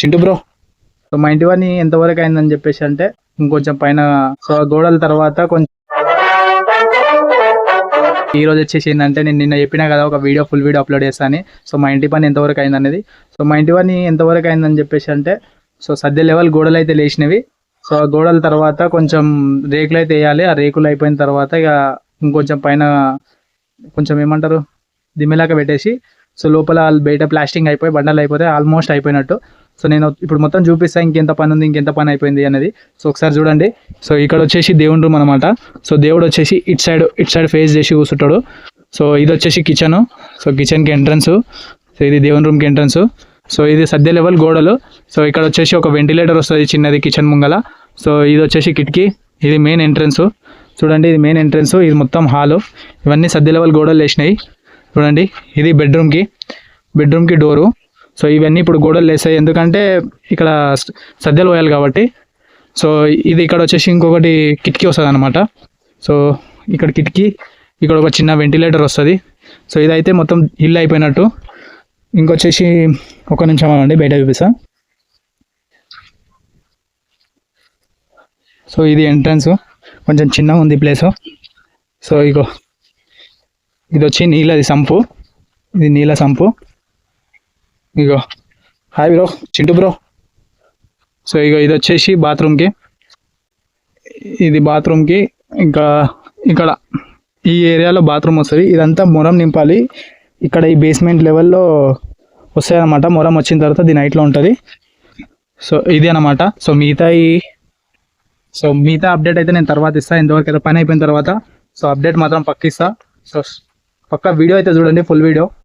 Chintu bro, so మా ఇంటి వాడిని ఎంతవరకు అయిందని చెప్పేసి అంటే ఇంకొంచెం పైన సో గోడల తర్వాత కొంచెం ఈ రోజు వచ్చేసి ఏంటంటే నేను నిన్న చెప్పినా కదా ఒక వీడియో ఫుల్ వీడియో అప్లోడ్ చేస్తాను. సో మా ఇంటి పని ఎంతవరకు అయింది అనేది. సో మా ఇంటి పని ఎంతవరకు అయిందని చెప్పేసి అంటే సో సద్య లెవెల్ గోడలు అయితే లేచినవి. సో ఆ గోడల తర్వాత కొంచెం రేకులు అయితే వేయాలి. ఆ రేకులు అయిపోయిన తర్వాత ఇక ఇంకొంచెం పైన కొంచెం ఏమంటారు దిమ్మెలాగా పెట్టేసి సో లోపల బయట ప్లాస్టింగ్ అయిపోయి బండలు అయిపోతే ఆల్మోస్ట్ అయిపోయినట్టు. సో నేను ఇప్పుడు మొత్తం చూపిస్తాను ఇంకెంత పని ఉంది, ఇంకెంత పని అయిపోయింది అనేది. సో ఒకసారి చూడండి. సో ఇక్కడ వచ్చేసి దేవుని రూమ్ అనమాట. సో దేవుడు వచ్చేసి ఇట్ సైడ్ ఫేస్ చేసి కూర్చుంటాడు. సో ఇది వచ్చేసి కిచెన్. సో కిచెన్కి ఎంట్రన్స్. సో ఇది దేవుని రూమ్కి ఎంట్రన్స్. సో ఇది సద్య లెవెల్ గోడలు. సో ఇక్కడ వచ్చేసి ఒక వెంటిలేటర్ వస్తుంది చిన్నది కిచెన్ ముంగల. సో ఇది వచ్చేసి కిటికీ. ఇది మెయిన్ ఎంట్రన్స్. చూడండి ఇది మెయిన్ ఎంట్రన్స్. ఇది మొత్తం హాలు. ఇవన్నీ సద్య లెవెల్ గోడలు వేసినాయి. చూడండి ఇది బెడ్రూమ్కి డోరు. సో ఇవన్నీ ఇప్పుడు గోడలు వేసాయి ఎందుకంటే ఇక్కడ సద్యలు పోయాలి కాబట్టి. సో ఇది ఇక్కడ వచ్చేసి ఇంకొకటి కిటికీ వస్తుంది అనమాట. సో ఇక్కడ కిటికీ, ఇక్కడ ఒక చిన్న వెంటిలేటర్ వస్తుంది. సో ఇదైతే మొత్తం ఇల్లు అయిపోయినట్టు. ఇంకొచ్చేసి ఒక నిమిషం అండి బయట చూపిస్తా. సో ఇది ఎంట్రన్స్, కొంచెం చిన్నగా ఉంది ప్లేసు. సో ఇగో ఇది వచ్చి నీళ్ళది సంపు. ఇది నీళ్ళ సంపు. ఇగో hi bro, Chintu bro. So ఇగో ఇది వచ్చేసి బాత్రూమ్కి. ఇది బాత్రూమ్కి ఇంకా ఇక్కడ ఈ ఏరియాలో బాత్రూమ్ వస్తుంది. ఇదంతా మొరం నింపాలి. ఇక్కడ ఈ బేస్మెంట్ లెవెల్లో వస్తాయి అన్నమాట. మొరం వచ్చిన తర్వాత దీని హైట్లో ఉంటుంది. సో ఇది అనమాట. సో మిగతా అప్డేట్ అయితే నేను తర్వాత ఇస్తాను. ఎంతవరకు అయితే పని అయిపోయిన తర్వాత సో అప్డేట్ మాత్రం పక్కిస్తా. సో పక్కా వీడియో అయితే చూడండి, ఫుల్ వీడియో.